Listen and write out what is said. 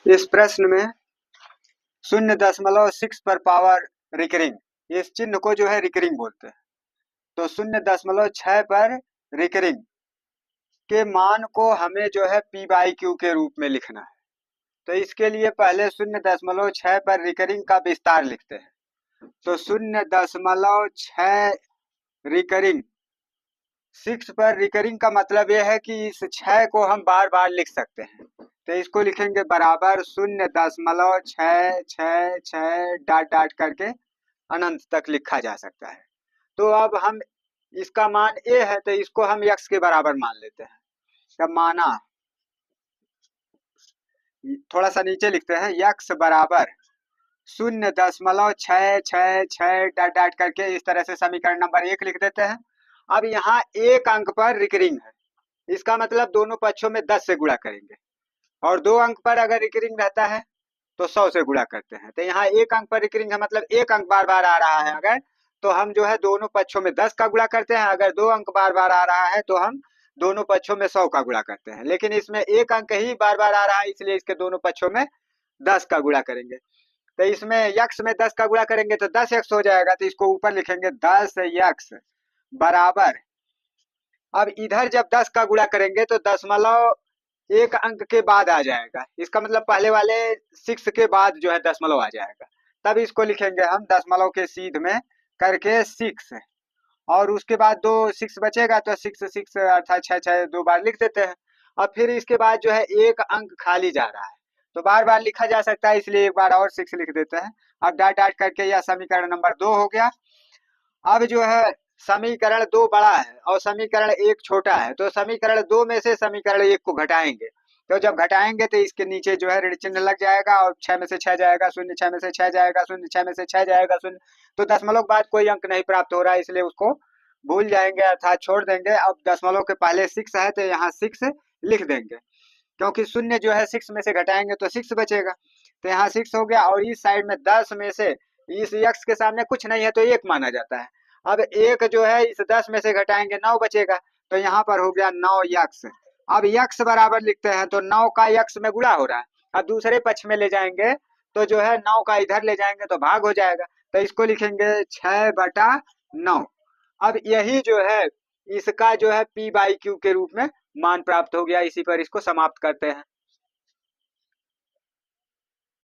इस प्रश्न में 0.6 पर पावर रिकरिंग इस चिन्ह को जो है रिकरिंग बोलते हैं। तो 0.6 पर रिकरिंग के मान को हमें जो है पी बाई क्यू के रूप में लिखना है। तो इसके लिए पहले 0.6 पर रिकरिंग का विस्तार लिखते हैं। तो 0.6 रिकरिंग 6 पर रिकरिंग का मतलब यह है कि इस 6 को हम बार बार लिख सकते हैं। तो इसको लिखेंगे बराबर 0.666 डॉट डॉट करके अनंत तक लिखा जा सकता है। तो अब हम इसका मान ए है तो इसको हम x के बराबर मान लेते हैं। तब माना थोड़ा सा नीचे लिखते हैं x बराबर 0.666 डॉट डॉट करके इस तरह से समीकरण नंबर 1 लिख देते हैं। अब यहाँ एक अंक पर रिकरिंग है, इसका मतलब दोनों पक्षों में 10 से गुणा करेंगे और 2 अंक पर अगर रिकरिंग रहता है तो 100 से गुणा करते हैं। तो यहाँ एक अंक पर रिकरिंग है मतलब एक अंक बार बार आ रहा है अगर, तो हम जो है दोनों पक्षों में 10 का गुणा करते हैं। अगर 2 अंक बार बार आ रहा है तो हम दोनों पक्षों में 100 का गुणा करते हैं। लेकिन इसमें एक अंक ही बार बार आ रहा है इसलिए इसके दोनों पक्षों में 10 का गुणा करेंगे। तो इसमें यक्स में 10 का गुणा करेंगे तो 10 एक्स हो जाएगा। तो इसको ऊपर लिखेंगे 10 यक्स बराबर, अब इधर जब 10 का गुणा करेंगे तो दशमलव एक अंक के बाद आ जाएगा। इसका मतलब पहले वाले 6 के बाद जो है दशमलव आ जाएगा। तब इसको लिखेंगे हम दशमलव के सीध में करके 6 और उसके बाद 2 6 बचेगा तो 6 6 अर्थात 6 6 दो बार लिख देते हैं। और फिर इसके बाद जो है एक अंक खाली जा रहा है तो बार बार लिखा जा सकता है इसलिए एक बार और 6 लिख देते हैं। अब डॉट डॉट करके यह समीकरण नंबर 2 हो गया। अब जो है समीकरण 2 बड़ा है और समीकरण 1 छोटा है, तो समीकरण 2 में से समीकरण 1 को घटाएंगे। तो जब घटाएंगे तो इसके नीचे जो है ऋण चिन्ह लग जाएगा और 6 में से 6 जाएगा शून्य, 6 में से 6 जाएगा शून्य, 6 में से 6 जाएगा शून्य। तो दशमलव के बाद कोई अंक नहीं प्राप्त हो रहा है इसलिए उसको भूल जाएंगे अर्थात छोड़ देंगे। अब दशमलव के पहले 6 है तो यहाँ 6 लिख देंगे क्योंकि शून्य जो है 6 में से घटाएंगे तो 6 बचेगा। तो यहाँ 6 हो गया और इस साइड में 10 में से इस x के सामने कुछ नहीं है तो 1 माना जाता है। अब 1 जो है इस 10 में से घटाएंगे 9 बचेगा तो यहाँ पर हो गया 9 x। अब x बराबर लिखते हैं तो 9 का x में गुणा हो रहा है। अब दूसरे पक्ष में ले जाएंगे तो जो है 9 का इधर ले जाएंगे तो भाग हो जाएगा। तो इसको लिखेंगे 6/9। अब यही जो है इसका जो है p बाई क्यू के रूप में मान प्राप्त हो गया। इसी पर इसको समाप्त करते हैं।